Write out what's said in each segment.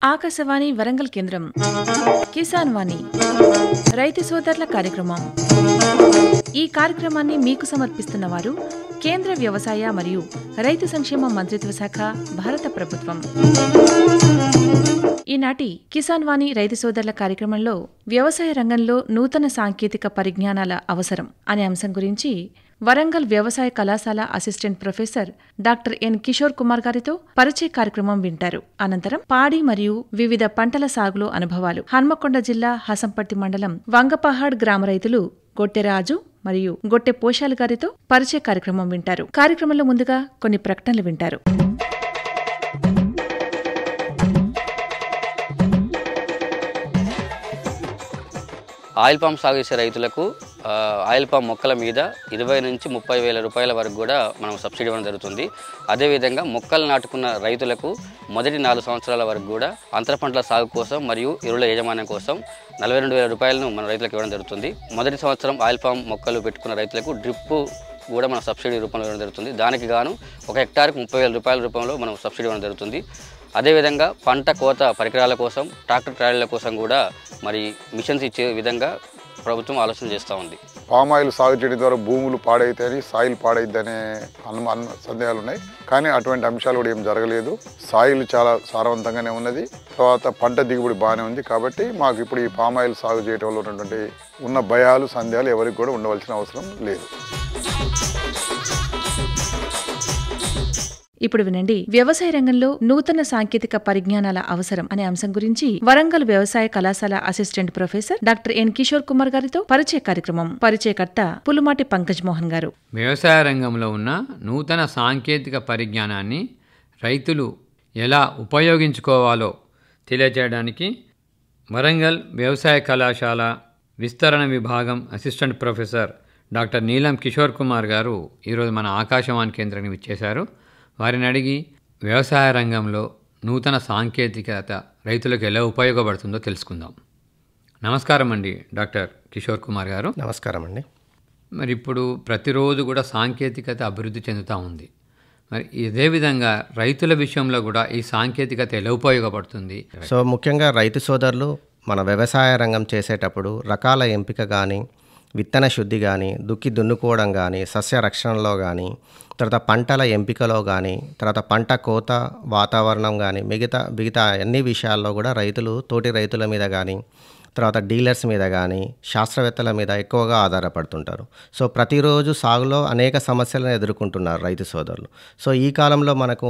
ఆకాశవాణి వరంగల్ కేంద్రం కిసాన్ వాణి రైతు సోదరుల కార్యక్రమం. ఈ కార్యక్రమాన్ని మీకు సమర్పిస్తున్న వారు కేంద్ర వ్యవసాయ మరియు రైతు సంక్షేమ మంత్రిత్వ శాఖ, భారత ప్రభుత్వం. ఈనాటి కిసాన్ వాణి రైతు సోదరుల కార్యక్రమంలో వ్యవసాయ రంగంలో నూతన సాంకేతిక పరిజ్ఞానాల అవసరం అనే అంశం గురించి వరంగల్ వ్యవసాయ కళాశాల assistant professor doctor N Kishore Kumar గారితో పరిచయ కార్యక్రమం వింటారు. అనంతరం పాడి మరియు వివిధ పంటల సాగులో అనుభవాలు, హన్మకొండ జిల్లా హసంపర్తి మండలం వంగపహాడ్ గ్రామ రైతులు గొట్టెరాజు మరియు గొట్టె పోషాల్ గారితో పరిచయ కార్యక్రమం వింటారు. కార్యక్రమంలో ముందుగా కొన్ని ప్రకటనలు వింటారు. ఆయిల్ పామ్ సాగు చేసే రైతులకు ఆయిల్ పామ్ మొక్కల మీద 20 నుంచి 30 వేల రూపాయల వరకు కూడా మనం సబ్సిడీ ఇవ్వడం జరుగుతుంది. అదేవిధంగా మొక్కలు నాటుకున్న రైతులకు మొదటి 4 సంవత్సరాల వరకు కూడా అంతర పంటల సాగు కోసం మరియు ఎరువుల యాజమాన్యం కోసం 42,000 రూపాయలను మన రైతులకు ఇవ్వడం జరుగుతుంది. మొదటి సంవత్సరం ఆయిల్ పామ్ మొక్కలు పెట్టుకున్న రైతులకు డ్రిప్ కూడా మన సబ్సిడీ రూపంలో ఇవ్వడం జరుగుతుంది. దానికి గాను 1 హెక్టార్కు 30,000 రూపాయల రూపంలో మనం సబ్సిడీ ఇవ్వడం జరుగుతుంది. అదేవిధంగా పంట కోత పరికరాల కోసం, ట్రాక్టర్ ట్రాలీల కోసం కూడా మరి మిషన్స్ ఇచ్చే విధంగా ప్రభుత్వం ఆలోచన చేస్తూ ఉంది. పామ్ ఆయిల్ సాగు చేయడం ద్వారా భూములు పాడైతాయని, సాయిల్ పాడైద్దనే సందేహాలు ఉన్నాయి. కానీ అటువంటి అంశాలు కూడా ఏం జరగలేదు. సాయిల్ చాలా సారవంతంగానే ఉన్నది. తర్వాత పంట దిగుబడి బాగానే ఉంది. కాబట్టి మాకు ఇప్పుడు ఈ పామ్ ఆయిల్ సాగు చేయడంలో ఉన్న భయాలు, సందేహాలు ఎవరికి కూడా ఉండవలసిన అవసరం లేదు. ఇప్పుడు వినండి, వ్యవసాయ రంగంలో నూతన సాంకేతిక పరిజ్ఞానాల అవసరం అనే అంశం గురించి వరంగల్ వ్యవసాయ కళాశాల assistant professor doctor N Kishore Kumar గారితో పరిచయ కార్యక్రమం. పరిచయకర్త పులుమాటి పంకజ్ మోహన్ గారు. వ్యవసాయ రంగంలో ఉన్న నూతన సాంకేతిక పరిజ్ఞానాన్ని రైతులు ఎలా ఉపయోగించుకోవాలో తెలియజేయడానికి వరంగల్ వ్యవసాయ కళాశాల విస్తరణ విభాగం అసిస్టెంట్ ప్రొఫెసర్ డాక్టర్ నీలం కిషోర్ కుమార్ గారు ఈరోజు మన ఆకాశవాణి కేంద్రానికి విచ్చేశారు. వారిని అడిగి వ్యవసాయ రంగంలో నూతన సాంకేతికత రైతులకు ఎలా ఉపయోగపడుతుందో తెలుసుకుందాం. నమస్కారం అండి డాక్టర్ కిషోర్ కుమార్ గారు. నమస్కారం అండి. మరి ఇప్పుడు ప్రతిరోజు కూడా సాంకేతికత అభివృద్ధి చెందుతూ ఉంది. మరి ఇదే విధంగా రైతుల విషయంలో కూడా ఈ సాంకేతికత ఎలా ఉపయోగపడుతుంది? సో ముఖ్యంగా రైతు సోదరులు మన వ్యవసాయ రంగం చేసేటప్పుడు రకాల ఎంపిక కానీ, విత్తన శుద్ధి కానీ, దుక్కి దున్నుకోవడం కానీ, సస్య రక్షణలో కానీ, తర్వాత పంటల ఎంపికలో కానీ, తర్వాత పంట కోత, వాతావరణం కానీ, మిగతా అన్ని విషయాల్లో కూడా రైతులు తోటి రైతుల మీద కానీ, తర్వాత డీలర్స్ మీద కానీ, శాస్త్రవేత్తల మీద ఎక్కువగా ఆధారపడుతుంటారు. సో ప్రతిరోజు సాగులో అనేక సమస్యలను ఎదుర్కొంటున్నారు రైతు సోదరులు. సో ఈ కాలంలో మనకు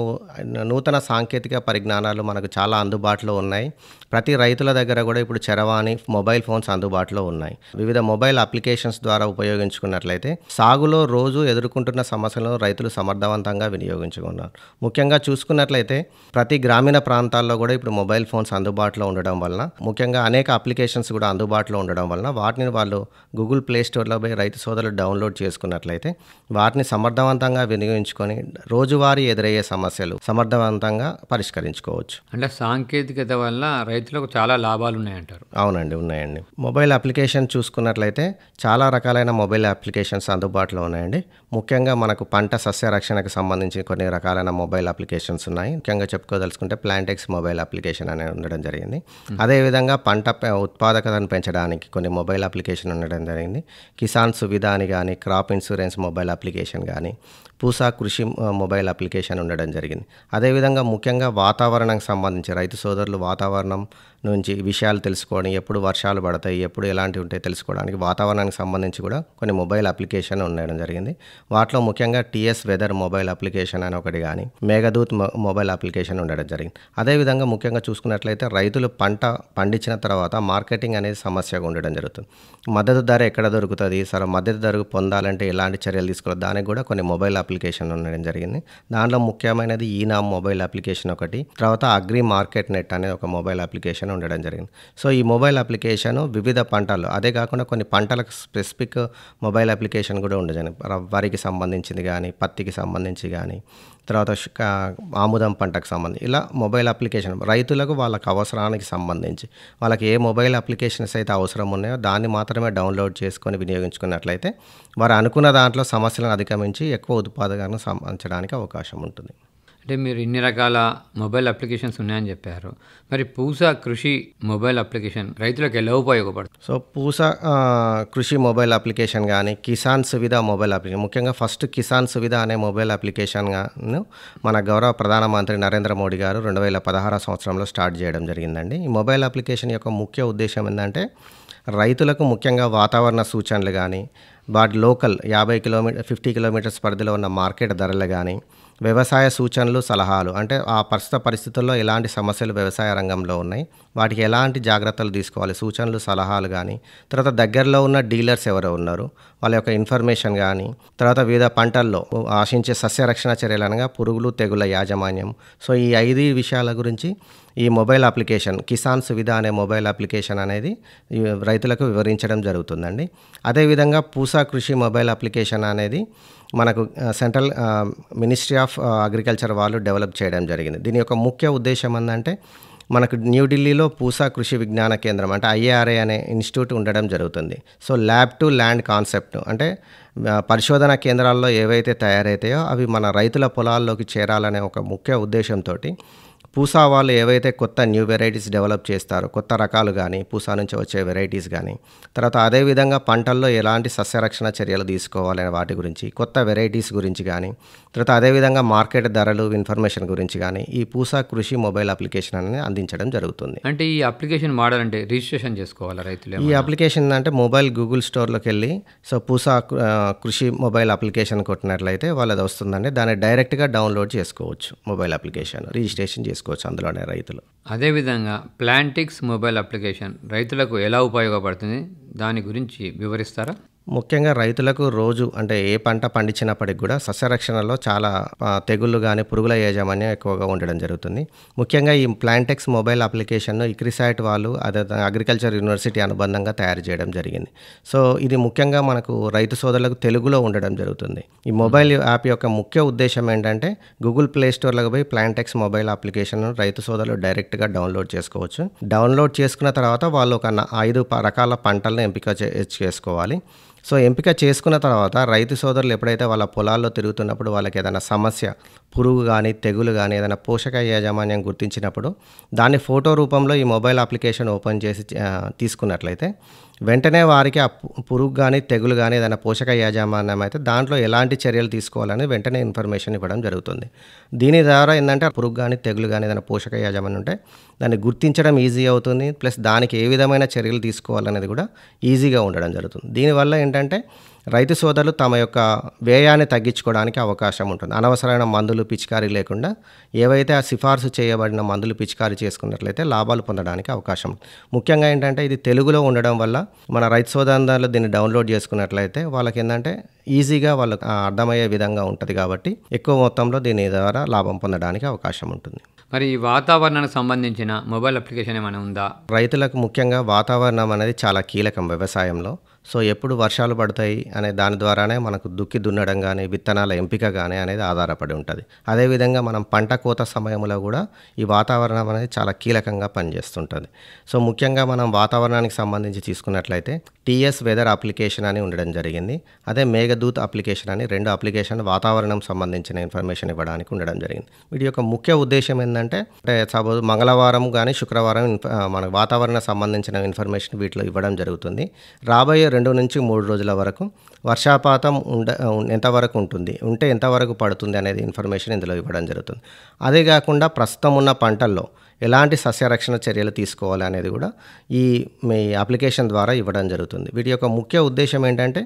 నూతన సాంకేతిక పరిజ్ఞానాలు మనకు చాలా అందుబాటులో ఉన్నాయి. ప్రతి రైతుల దగ్గర కూడా ఇప్పుడు చరవాణి మొబైల్ ఫోన్స్ అందుబాటులో ఉన్నాయి. వివిధ మొబైల్ అప్లికేషన్స్ ద్వారా ఉపయోగించుకున్నట్లయితే సాగులో రోజు ఎదుర్కొంటున్న సమస్యలను రైతులు సమర్థవంతంగా వినియోగించుకున్నారు. ముఖ్యంగా చూసుకున్నట్లయితే ప్రతి గ్రామీణ ప్రాంతాల్లో కూడా ఇప్పుడు మొబైల్ ఫోన్స్ అందుబాటులో ఉండడం వలన, ముఖ్యంగా అనేక అప్లికేషన్స్ కూడా అందుబాటులో ఉండడం వలన వాటిని వాళ్ళు గూగుల్ ప్లే స్టోర్లో పోయి రైతు సోదరులు డౌన్లోడ్ చేసుకున్నట్లయితే వాటిని సమర్థవంతంగా వినియోగించుకొని రోజువారీ ఎదురయ్యే సమస్యలు సమర్థవంతంగా పరిష్కరించుకోవచ్చు. అంటే సాంకేతికత వల్ల రైతులకు చాలా లాభాలు ఉన్నాయంటారు? అవునండి, ఉన్నాయండి. మొబైల్ అప్లికేషన్ చూసుకున్నట్లయితే చాలా రకాలైన మొబైల్ అప్లికేషన్స్ అందుబాటులో ఉన్నాయండి. ముఖ్యంగా మనకు పంట సస్య రక్షణకు సంబంధించి కొన్ని రకాలైన మొబైల్ అప్లికేషన్స్ ఉన్నాయి. ముఖ్యంగా చెప్పుకోదలుచుకుంటే ప్లాంటెక్స్ మొబైల్ అప్లికేషన్ అనేది ఉండడం జరిగింది. అదేవిధంగా పంట ఉత్పాదకతను పెంచడానికి కొన్ని మొబైల్ అప్లికేషన్ ఉండడం జరిగింది. కిసాన్ సువిధ అని కానీ, క్రాప్ ఇన్సూరెన్స్ మొబైల్ అప్లికేషన్ కానీ, పూసా కృషి మొబైల్ అప్లికేషన్ ఉండడం జరిగింది. అదేవిధంగా ముఖ్యంగా వాతావరణానికి సంబంధించి రైతు సోదరులు వాతావరణం నుంచి విషయాలు తెలుసుకోవడం, ఎప్పుడు వర్షాలు పడతాయి, ఎప్పుడు ఎలాంటివి ఉంటాయి తెలుసుకోవడానికి వాతావరణానికి సంబంధించి కూడా కొన్ని మొబైల్ అప్లికేషన్ ఉండడం జరిగింది. వాటిలో ముఖ్యంగా టీఎస్ వెదర్ మొబైల్ అప్లికేషన్ అని ఒకటి కానీ, మేఘదూత్ మొబైల్ అప్లికేషన్ ఉండడం జరిగింది. అదేవిధంగా ముఖ్యంగా చూసుకున్నట్లయితే రైతులు పంట పండించిన తర్వాత మార్కెటింగ్ అనేది సమస్యగా ఉండడం జరుగుతుంది. మద్దతు ధర ఎక్కడ దొరుకుతుంది, సరే మద్దతు ధర పొందాలంటే ఎలాంటి చర్యలు తీసుకోవాలి, దానికి కూడా కొన్ని మొబైల్ అప్లికేషన్ ఉండడం జరిగింది. దాంట్లో ముఖ్యమైనది ఈనామ్ మొబైల్ అప్లికేషన్ ఒకటి, తర్వాత అగ్రి మార్కెట్ నెట్ అనే ఒక మొబైల్ అప్లికేషన్ ఉండడం జరిగింది. సో ఈ మొబైల్ అప్లికేషన్ వివిధ పంటలు, అదే కాకుండా కొన్ని పంటలకు స్పెసిఫిక్ మొబైల్ అప్లికేషన్ కూడా ఉండదు. వరికి సంబంధించింది కానీ, పత్తికి సంబంధించి కానీ, తర్వాత ఆముదం పంటకు సంబంధించి ఇలా మొబైల్ అప్లికేషన్ రైతులకు వాళ్ళకి అవసరానికి సంబంధించి వాళ్ళకి ఏ మొబైల్ అప్లికేషన్స్ అయితే అవసరం ఉన్నాయో దాన్ని మాత్రమే డౌన్లోడ్ చేసుకొని వినియోగించుకున్నట్లయితే వారు అనుకున్న దాంట్లో సమస్యలను అధిగమించి ఎక్కువ ఉత్పాదకతను సంపాదించడానికి అవకాశం ఉంటుంది. అంటే మీరు ఇన్ని రకాల మొబైల్ అప్లికేషన్స్ ఉన్నాయని చెప్పారు. మరి పూసా కృషి మొబైల్ అప్లికేషన్ రైతులకు ఎలా ఉపయోగపడుతుంది? సో పూసా కృషి మొబైల్ అప్లికేషన్ కానీ కిసాన్ సువిధ మొబైల్ అప్లికేషన్, ముఖ్యంగా ఫస్ట్ కిసాన్ సువిధ అనే మొబైల్ అప్లికేషన్ను మన గౌరవ ప్రధానమంత్రి నరేంద్ర మోడీ గారు 2016 సంవత్సరంలో స్టార్ట్ చేయడం జరిగిందండి. ఈ మొబైల్ అప్లికేషన్ యొక్క ముఖ్య ఉద్దేశం ఏంటంటే రైతులకు ముఖ్యంగా వాతావరణ సూచనలు కానీ, వాటి లోకల్ 50 కిలోమీటర్స్ పరిధిలో ఉన్న మార్కెట్ ధరలు కానీ, వ్యవసాయ సూచనలు సలహాలు, అంటే ఆ ప్రస్తుత పరిస్థితుల్లో ఎలాంటి సమస్యలు వ్యవసాయ రంగంలో ఉన్నాయి, వాటికి ఎలాంటి జాగ్రత్తలు తీసుకోవాలి, సూచనలు సలహాలు కానీ, తర్వాత దగ్గరలో ఉన్న డీలర్స్ ఎవరు ఉన్నారు వాళ్ళ యొక్క ఇన్ఫర్మేషన్ కానీ, తర్వాత వివిధ పంటల్లో ఆశించే సస్యరక్షణ చర్యలు అనగా పురుగులు తెగుల యాజమాన్యం. సో ఈ 5 విషయాల గురించి ఈ మొబైల్ అప్లికేషన్ కిసాన్ సువిధ అనే మొబైల్ అప్లికేషన్ అనేది రైతులకు వివరించడం జరుగుతుందండి. అదేవిధంగా పూసా కృషి మొబైల్ అప్లికేషన్ అనేది మనకు సెంట్రల్ మినిస్ట్రీ ఆఫ్ అగ్రికల్చర్ వాళ్ళు డెవలప్ చేయడం జరిగింది. దీని యొక్క ముఖ్య ఉద్దేశం ఏంటంటే మనకు న్యూఢిల్లీలో పూసా కృషి విజ్ఞాన కేంద్రం అంటే IARA అనే ఇన్స్టిట్యూట్ ఉండడం జరుగుతుంది. So lab to land concept అంటే పరిశోధన కేంద్రాల్లో ఏవైతే తయారైతాయో అవి మన రైతుల పొలాల్లోకి చేరాలనే ఒక ముఖ్య ఉద్దేశంతో పూసా వాళ్ళు ఏవైతే కొత్త న్యూ వెరైటీస్ డెవలప్ చేస్తారో, కొత్త రకాలు కానీ పూసా నుంచి వచ్చే వెరైటీస్ కానీ, తర్వాత అదేవిధంగా పంటల్లో ఎలాంటి సస్యరక్షణ చర్యలు తీసుకోవాలనే వాటి గురించి, కొత్త వెరైటీస్ గురించి కానీ, తర్వాత అదేవిధంగా మార్కెట్ ధరలు ఇన్ఫర్మేషన్ గురించి కానీ ఈ పూసా కృషి మొబైల్ అప్లికేషన్ అనేది అందించడం జరుగుతుంది. అంటే ఈ అప్లికేషన్ వాడాలంటే రిజిస్ట్రేషన్ చేసుకోవాలా రైతులు? ఈ అప్లికేషన్ అంటే మొబైల్ గూగుల్ స్టోర్లోకి వెళ్ళి సో పూసా కృషి మొబైల్ అప్లికేషన్ కొట్టినట్లయితే వాళ్ళది వస్తుందండి. దాన్ని డైరెక్ట్గా డౌన్లోడ్ చేసుకోవచ్చు. మొబైల్ అప్లికేషన్ రిజిస్ట్రేషన్ చేసుకోవచ్చు అందులోనే రైతులు. అదేవిధంగా ప్లాంటిక్స్ మొబైల్ అప్లికేషన్ రైతులకు ఎలా ఉపయోగపడుతుంది దాని గురించి వివరిస్తారా? ముఖ్యంగా రైతులకు రోజు అంటే ఏ పంట పండించినప్పటికి కూడా సస్యరక్షణలో చాలా తెగుళ్ళు కానీ పురుగుల యాజమాన్యం ఎక్కువగా ఉండడం జరుగుతుంది. ముఖ్యంగా ఈ ప్లాంటెక్స్ మొబైల్ అప్లికేషన్ను ఇక్రిసైట్ వాళ్ళు అదే అగ్రికల్చర్ యూనివర్సిటీ అనుబంధంగా తయారు చేయడం జరిగింది. సో ఇది ముఖ్యంగా మనకు రైతు సోదరులకు తెలుగులో ఉండడం జరుగుతుంది. ఈ మొబైల్ యాప్ యొక్క ముఖ్య ఉద్దేశం ఏంటంటే గూగుల్ ప్లే స్టోర్లకు పోయి ప్లాంటెక్స్ మొబైల్ అప్లికేషన్ రైతు సోదరులు డైరెక్ట్గా డౌన్లోడ్ చేసుకోవచ్చు. డౌన్లోడ్ చేసుకున్న తర్వాత వాళ్ళు ఒక 5 రకాల పంటలను ఎంపిక చేసుకోవాలి. సో ఎంపిక చేసుకున్న తర్వాత రైతు సోదరులు ఎప్పుడైతే వాళ్ళ పొలాల్లో తిరుగుతున్నప్పుడు వాళ్ళకి ఏదైనా సమస్య, పురుగు కానీ తెగులు కానీ ఏదైనా పోషక యాజమాన్యం గుర్తించినప్పుడు దాన్ని ఫోటో రూపంలో ఈ మొబైల్ అప్లికేషన్ ఓపెన్ చేసి తీసుకున్నట్లయితే వెంటనే వారికి ఆ పురుగు కానీ తెగులు కానీ ఏదైనా పోషక యాజమాన్యం అయితే దాంట్లో ఎలాంటి చర్యలు తీసుకోవాలని వెంటనే ఇన్ఫర్మేషన్ ఇవ్వడం జరుగుతుంది. దీని ద్వారా ఏంటంటే పురుగు కానీ తెగులు కానీ ఏదైనా పోషక యాజమాన్యం ఉంటే దాన్ని గుర్తించడం ఈజీ అవుతుంది. ప్లస్ దానికి ఏ విధమైన చర్యలు తీసుకోవాలనేది కూడా ఈజీగా ఉండడం జరుగుతుంది. దీనివల్ల ఏంటంటే రైతు సోదరులు తమ యొక్క వ్యయాన్ని తగ్గించుకోవడానికి అవకాశం ఉంటుంది. అనవసరమైన మందులు పిచికారీ లేకుండా ఏవైతే ఆ సిఫార్సు చేయబడిన మందులు పిచికారీ చేసుకున్నట్లయితే లాభాలు పొందడానికి అవకాశం. ముఖ్యంగా ఏంటంటే ఇది తెలుగులో ఉండడం వల్ల మన రైతు సోదరులు దీన్ని డౌన్లోడ్ చేసుకున్నట్లయితే వాళ్ళకి ఏంటంటే ఈజీగా వాళ్ళకి అర్థమయ్యే విధంగా ఉంటుంది కాబట్టి ఎక్కువ మొత్తంలో దీని ద్వారా లాభం పొందడానికి అవకాశం ఉంటుంది. మరి ఈ వాతావరణానికి సంబంధించిన మొబైల్ అప్లికేషన్ ఏమైనా ఉందా? రైతులకు ముఖ్యంగా వాతావరణం అనేది చాలా కీలకం వ్యవసాయంలో. సో ఎప్పుడు వర్షాలు పడతాయి అనే దాని ద్వారానే మనకు దుక్కి దున్నడం కానీ విత్తనాల ఎంపిక కానీ అనేది ఆధారపడి ఉంటుంది. అదేవిధంగా మనం పంట కోత సమయంలో కూడా ఈ వాతావరణం అనేది చాలా కీలకంగా పనిచేస్తుంటుంది. సో ముఖ్యంగా మనం వాతావరణానికి సంబంధించి తీసుకున్నట్లయితే TS వెదర్ అప్లికేషన్ అని ఉండడం జరిగింది. అదే మేఘదూత్ అప్లికేషన్ అని 2 అప్లికేషన్ వాతావరణం సంబంధించిన ఇన్ఫర్మేషన్ ఇవ్వడానికి ఉండడం జరిగింది. వీటి యొక్క ముఖ్య ఉద్దేశం ఏంటంటే సపోజ్ మంగళవారం కానీ శుక్రవారం మన వాతావరణ సంబంధించిన ఇన్ఫర్మేషన్ వీటిలో ఇవ్వడం జరుగుతుంది. రాబోయే 2 నుంచి 3 రోజుల వరకు వర్షపాతం ఎంతవరకు ఉంటుంది, ఉంటే ఎంతవరకు పడుతుంది అనేది ఇన్ఫర్మేషన్ ఇందులో ఇవ్వడం జరుగుతుంది. అదే కాకుండా ప్రస్తుతం ఉన్న పంటల్లో ఎలాంటి సస్యరక్షణ చర్యలు తీసుకోవాలి అనేది కూడా మీ అప్లికేషన్ ద్వారా ఇవ్వడం జరుగుతుంది. వీటి యొక్క ముఖ్య ఉద్దేశం ఏంటంటే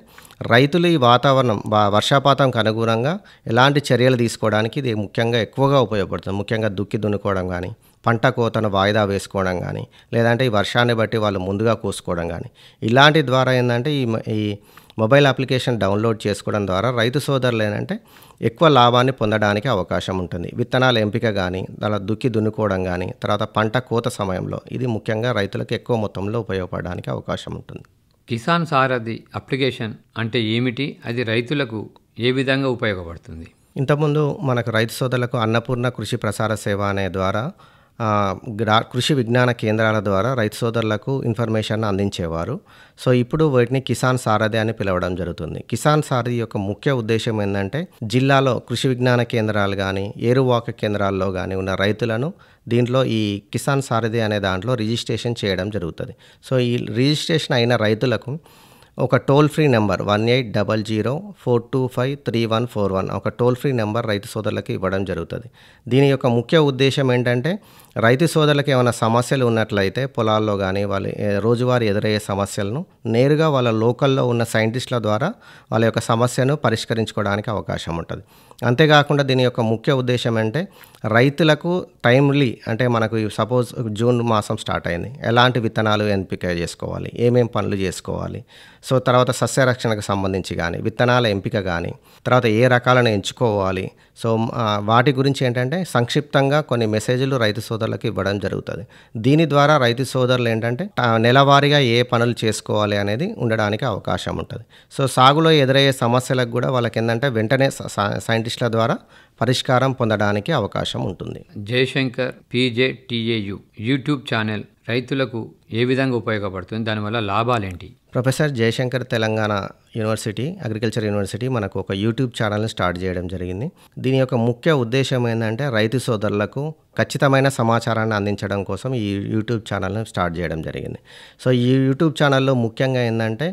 రైతులు ఈ వాతావరణం వర్షపాతంకు అనుగుణంగా ఎలాంటి చర్యలు తీసుకోవడానికి ఇది ముఖ్యంగా ఎక్కువగా ఉపయోగపడుతుంది. ముఖ్యంగా దుక్కి దున్నుకోవడం కానీ, పంట కోతను వాయిదా వేసుకోవడం కానీ, లేదంటే ఈ వర్షాన్ని బట్టి వాళ్ళు ముందుగా కోసుకోవడం కానీ, ఇలాంటి ద్వారా ఏంటంటే ఈ మొబైల్ అప్లికేషన్ డౌన్లోడ్ చేసుకోవడం ద్వారా రైతు సోదరులు ఏంటంటే ఎక్కువ లాభాన్ని పొందడానికి అవకాశం ఉంటుంది. విత్తనాల ఎంపిక కానీ, దాని దుక్కి దున్నుకోవడం కానీ, తర్వాత పంట కోత సమయంలో ఇది ముఖ్యంగా రైతులకు ఎక్కువ మొత్తంలో ఉపయోగపడడానికి అవకాశం ఉంటుంది. కిసాన్ సారథి అప్లికేషన్ అంటే ఏమిటి? అది రైతులకు ఏ విధంగా ఉపయోగపడుతుంది? ఇంతకుముందు మనకు రైతు సోదరులకు అన్నపూర్ణ కృషి ప్రసార సేవ అనే ద్వారా కృషి విజ్ఞాన కేంద్రాల ద్వారా రైతు సోదరులకు ఇన్ఫర్మేషన్ అందించేవారు. సో ఇప్పుడు వీటిని కిసాన్ సారథి అని పిలవడం జరుగుతుంది. కిసాన్ సారథి యొక్క ముఖ్య ఉద్దేశం ఏంటంటే జిల్లాలో కృషి విజ్ఞాన కేంద్రాలు కానీ ఏరువాక కేంద్రాల్లో కానీ ఉన్న రైతులను దీంట్లో ఈ కిసాన్ సారథి అనే దాంట్లో రిజిస్ట్రేషన్ చేయడం జరుగుతుంది. సో ఈ రిజిస్ట్రేషన్ అయిన రైతులకు ఒక టోల్ ఫ్రీ నెంబర్ 1800-425-3141 ఒక టోల్ ఫ్రీ నెంబర్ రైతు సోదరులకు ఇవ్వడం జరుగుతుంది. దీని యొక్క ముఖ్య ఉద్దేశం ఏంటంటే రైతు సోదరులకు ఏమైనా సమస్యలు ఉన్నట్లయితే పొలాల్లో కానీ వాళ్ళ రోజువారీ ఎదురయ్యే సమస్యలను నేరుగా వాళ్ళ లోకల్లో ఉన్న సైంటిస్టుల ద్వారా వాళ్ళ యొక్క సమస్యను పరిష్కరించుకోవడానికి అవకాశం ఉంటుంది. అంతేకాకుండా దీని యొక్క ముఖ్య ఉద్దేశం అంటే రైతులకు టైమ్లీ అంటే మనకు సపోజ్ జూన్ మాసం స్టార్ట్ అయింది, ఎలాంటి విత్తనాలు ఎంపిక చేసుకోవాలి, ఏమేం పనులు చేసుకోవాలి, సో తర్వాత సస్యరక్షణకు సంబంధించి కానీ విత్తనాల ఎంపిక కానీ తర్వాత ఏ రకాలను ఎంచుకోవాలి, సో వాటి గురించి ఏంటంటే సంక్షిప్తంగా కొన్ని మెసేజ్లు రైతు సోదరులకు ఇవ్వడం జరుగుతుంది. దీని ద్వారా రైతు సోదరులు ఏంటంటే నెలవారీగా ఏ పనులు చేసుకోవాలి అనేది ఉండడానికి అవకాశం ఉంటుంది. సో సాగులో ఎదురయ్యే సమస్యలకు కూడా వాళ్ళకి ఏంటంటే వెంటనే సైంటిస్టుల ద్వారా పరిష్కారం పొందడానికి అవకాశం ఉంటుంది. జయశంకర్ PJTAU యూట్యూబ్ ఛానల్ రైతులకు ఏ విధంగా ఉపయోగపడుతుంది, దానివల్ల లాభాలేంటి? Professor Jayashankar Telangana university agriculture university మనకు ఒక యూట్యూబ్ ఛానల్ని స్టార్ట్ చేయడం జరిగింది. దీని యొక్క ముఖ్య ఉద్దేశం ఏంటంటే రైతు సోదరులకు ఖచ్చితమైన సమాచారాన్ని అందించడం కోసం ఈ యూట్యూబ్ ఛానల్ని స్టార్ట్ చేయడం జరిగింది. సో ఈ యూట్యూబ్ ఛానల్లో ముఖ్యంగా ఏంటంటే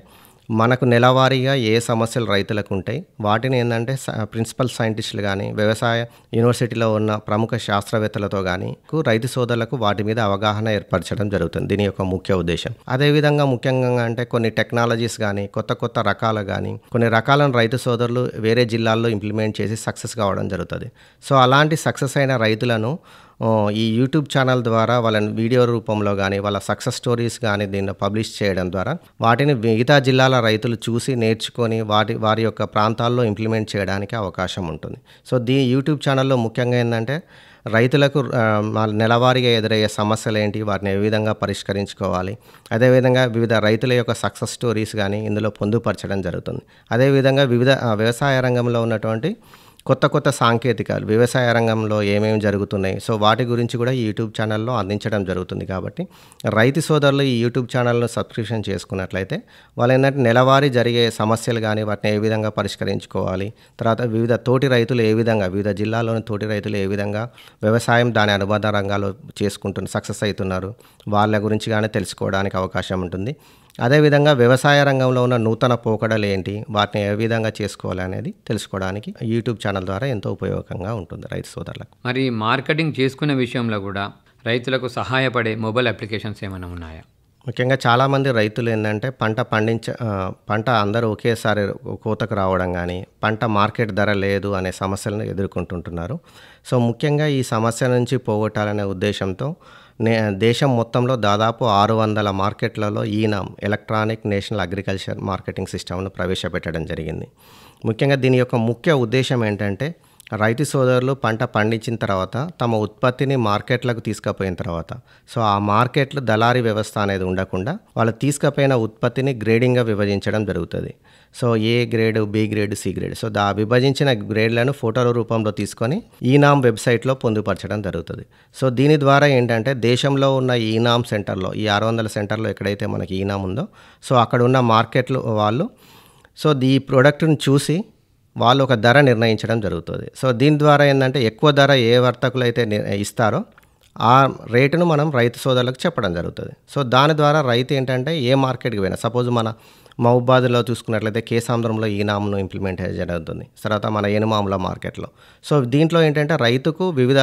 మనకు నెలవారీగా ఏ సమస్యలు రైతులకు ఉంటాయి వాటిని ఏంటంటే ప్రిన్సిపల్ సైంటిస్టులు కానీ వ్యవసాయ యూనివర్సిటీలో ఉన్న ప్రముఖ శాస్త్రవేత్తలతో కానీ రైతు సోదరులకు వాటి మీద అవగాహన ఏర్పరచడం జరుగుతుంది. దీని యొక్క ముఖ్య ఉద్దేశం అదేవిధంగా ముఖ్యంగా అంటే కొన్ని టెక్నాలజీస్ కానీ కొత్త రకాలు కానీ కొన్ని రకాలను రైతు సోదరులు వేరే జిల్లాల్లో ఇంప్లిమెంట్ చేసి సక్సెస్ కావడం జరుగుతుంది. సో అలాంటి సక్సెస్ అయిన రైతులను ఈ యూట్యూబ్ ఛానల్ ద్వారా వాళ్ళని వీడియో రూపంలో కానీ వాళ్ళ సక్సెస్ స్టోరీస్ కానీ దీన్ని పబ్లిష్ చేయడం ద్వారా వాటిని మిగతా జిల్లాల రైతులు చూసి నేర్చుకొని వారి యొక్క ప్రాంతాల్లో ఇంప్లిమెంట్ చేయడానికి అవకాశం ఉంటుంది. సో యూట్యూబ్ ఛానల్లో ముఖ్యంగా ఏంటంటే రైతులకు నెలవారీగా ఎదురయ్యే సమస్యలు ఏంటి, వాటిని ఏ విధంగా పరిష్కరించుకోవాలి, అదేవిధంగా వివిధ రైతుల యొక్క సక్సెస్ స్టోరీస్ కానీ ఇందులో పొందుపరచడం జరుగుతుంది. అదేవిధంగా వివిధ వ్యవసాయ రంగంలో ఉన్నటువంటి కొత్త సాంకేతికాలు వ్యవసాయ రంగంలో ఏమేమి జరుగుతున్నాయి, సో వాటి గురించి కూడా ఈ యూట్యూబ్ ఛానల్లో అందించడం జరుగుతుంది. కాబట్టి రైతు సోదరులు ఈ యూట్యూబ్ ఛానల్ను సబ్స్క్రిప్షన్ చేసుకున్నట్లయితే వాళ్ళు ఏంటంటే నెలవారీ జరిగే సమస్యలు కానీ వాటిని ఏ విధంగా పరిష్కరించుకోవాలి, తర్వాత వివిధ తోటి రైతులు ఏ విధంగా వివిధ జిల్లాల్లోని తోటి రైతులు ఏ విధంగా వ్యవసాయం దాని అనుబంధ రంగాల్లో సక్సెస్ అవుతున్నారు వాళ్ళ గురించి కానీ తెలుసుకోవడానికి అవకాశం ఉంటుంది. అదేవిధంగా వ్యవసాయ రంగంలో ఉన్న నూతన పోకడలు ఏంటి, వాటిని ఏ విధంగా చేసుకోవాలి అనేది తెలుసుకోవడానికి యూట్యూబ్ ఛానల్ ద్వారా ఎంతో ఉపయోగంగా ఉంటుంది రైతు సోదరులకు. మరి మార్కెటింగ్ చేసుకునే విషయంలో కూడా రైతులకు సహాయపడే మొబైల్ అప్లికేషన్స్ ఏమైనా ఉన్నాయా? ముఖ్యంగా చాలామంది రైతులు ఏంటంటే పంట అందరూ ఒకేసారి కోతకు రావడం కానీ పంట మార్కెట్ ధర లేదు అనే సమస్యలను ఎదుర్కొంటుంటున్నారు. సో ముఖ్యంగా ఈ సమస్య నుంచి పోగొట్టాలనే ఉద్దేశంతో దేశం మొత్తంలో దాదాపు 600 మార్కెట్లలో ఈనామ్ ఎలక్ట్రానిక్ నేషనల్ అగ్రికల్చర్ మార్కెటింగ్ సిస్టమ్ను ప్రవేశపెట్టడం జరిగింది. ముఖ్యంగా దీని యొక్క ముఖ్య ఉద్దేశం ఏంటంటే రైతు సోదరులు పంట పండించిన తర్వాత తమ ఉత్పత్తిని మార్కెట్లకు తీసుకుపోయిన తర్వాత సో ఆ మార్కెట్లు దళారీ వ్యవస్థ అనేది ఉండకుండా వాళ్ళు తీసుకుపోయిన ఉత్పత్తిని గ్రేడింగ్గా విభజించడం జరుగుతుంది. So A grade, B grade, C grade, so విభజించిన గ్రేడ్లను ఫోటోల రూపంలో తీసుకొని ఈనామ్ వెబ్సైట్లో పొందుపరచడం జరుగుతుంది. సో దీని ద్వారా ఏంటంటే దేశంలో ఉన్న ఈనామ్ సెంటర్లో ఈ 600 సెంటర్లో ఎక్కడైతే మనకి ఈనామ్ ఉందో సో అక్కడ ఉన్న మార్కెట్లు వాళ్ళు సో ఈ ప్రోడక్ట్ని చూసి వాళ్ళు ఒక ధర నిర్ణయించడం జరుగుతుంది. సో దీని ద్వారా ఏంటంటే ఎక్కువ ధర ఏ వర్తకులు అయితే ఇస్తారో ఆ రేటును మనం రైతు సోదరులకు చెప్పడం జరుగుతుంది. సో దాని ద్వారా రైతు ఏంటంటే ఏ మార్కెట్కి పోయినా సపోజ్ మన మహబూబాద్లో చూసుకున్నట్లయితే కేసాంధ్రంలో ఈనామ్ను ఇంప్లిమెంట్ జరుగుతుంది, తర్వాత మన ఎనుమాముల మార్కెట్లో. సో దీంట్లో ఏంటంటే రైతుకు వివిధ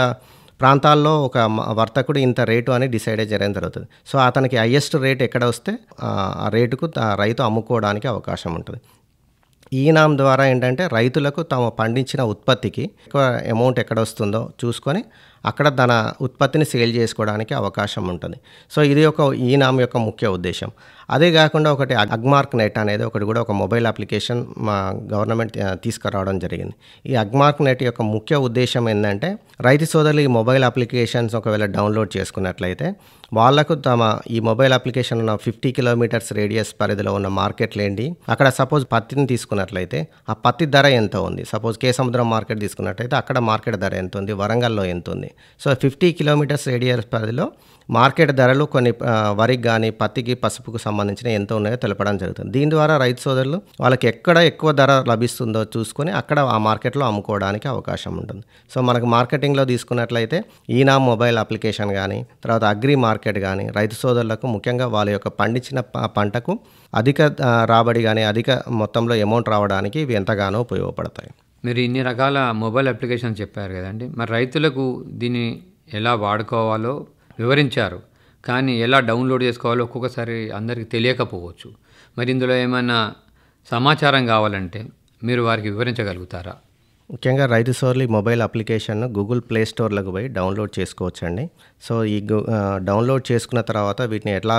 ప్రాంతాల్లో ఒక వర్తకుడు ఇంత రేటు అని డిసైడ్ చేయడం జరుగుతుంది. సో అతనికి హైయెస్ట్ రేట్ ఎక్కడ వస్తే ఆ రేటుకు రైతు అమ్ముకోవడానికి అవకాశం ఉంటుంది. ఈనామ్ ద్వారా ఏంటంటే రైతులకు తాము పండించిన ఉత్పత్తికి ఎక్కువ అమౌంట్ ఎక్కడ వస్తుందో చూసుకొని అక్కడ తన ఉత్పత్తిని సేల్ చేసుకోవడానికి అవకాశం ఉంటుంది. సో ఇది ఒక ఈనామ్ యొక్క ముఖ్య ఉద్దేశం. అదే కాకుండా ఒకటి అగ్మార్క్ నెట్ అనేది ఒకటి కూడా ఒక మొబైల్ అప్లికేషన్ మా గవర్నమెంట్ తీసుకురావడం జరిగింది. ఈ అగ్మార్క్ నెట్ యొక్క ముఖ్య ఉద్దేశం ఏంటంటే రైతు సోదరులు ఈ మొబైల్ అప్లికేషన్స్ ఒకవేళ డౌన్లోడ్ చేసుకున్నట్లయితే వాళ్ళకు తమ ఈ మొబైల్ అప్లికేషన్ ఉన్న 50 కిలోమీటర్స్ రేడియస్ పరిధిలో ఉన్న మార్కెట్లు ఏంటి, అక్కడ సపోజ్ పత్తిని తీసుకున్నట్లయితే ఆ పత్తి ధర ఎంత ఉంది, సపోజ్ కేసముద్రం మార్కెట్ తీసుకున్నట్లయితే అక్కడ మార్కెట్ ధర ఎంత ఉంది, వరంగల్లో ఎంత ఉంది. సో 50 కిలోమీటర్స్ రేడియస్ పరిధిలో మార్కెట్ ధరలు కొన్ని వరికి కానీ పత్తికి పసుపుకు సంబంధించిన ఎంత ఉన్నాయో తెలపడం జరుగుతుంది. దీని ద్వారా రైతు సోదరులు వాళ్ళకి ఎక్కడ ఎక్కువ ధర లభిస్తుందో చూసుకొని అక్కడ ఆ మార్కెట్లో అమ్ముకోవడానికి అవకాశం ఉంటుంది. సో మనకు మార్కెటింగ్లో తీసుకున్నట్లయితే ఈనా మొబైల్ అప్లికేషన్ కానీ తర్వాత అగ్రి మార్కెట్ కానీ రైతు సోదరులకు ముఖ్యంగా వాళ్ళ యొక్క పండించిన పంటకు అధిక రాబడి కానీ అధిక మొత్తంలో అమౌంట్ రావడానికి ఇవి ఎంతగానో ఉపయోగపడతాయి. మీరు ఇన్ని రకాల మొబైల్ అప్లికేషన్ చెప్పారు కదండి, మరి రైతులకు దీన్ని ఎలా వాడుకోవాలో వివరించారు, కానీ ఎలా డౌన్లోడ్ చేసుకోవాలో ఒక్కొక్కసారి అందరికీ తెలియకపోవచ్చు. మరి ఇందులో ఏమైనా సమాచారం కావాలంటే మీరు వారికి వివరించగలుగుతారా? ముఖ్యంగా రైతు సోదరులు ఈ మొబైల్ అప్లికేషన్ను గూగుల్ ప్లే స్టోర్లకు పోయి డౌన్లోడ్ చేసుకోవచ్చండి. సో ఈ డౌన్లోడ్ చేసుకున్న తర్వాత వీటిని ఎట్లా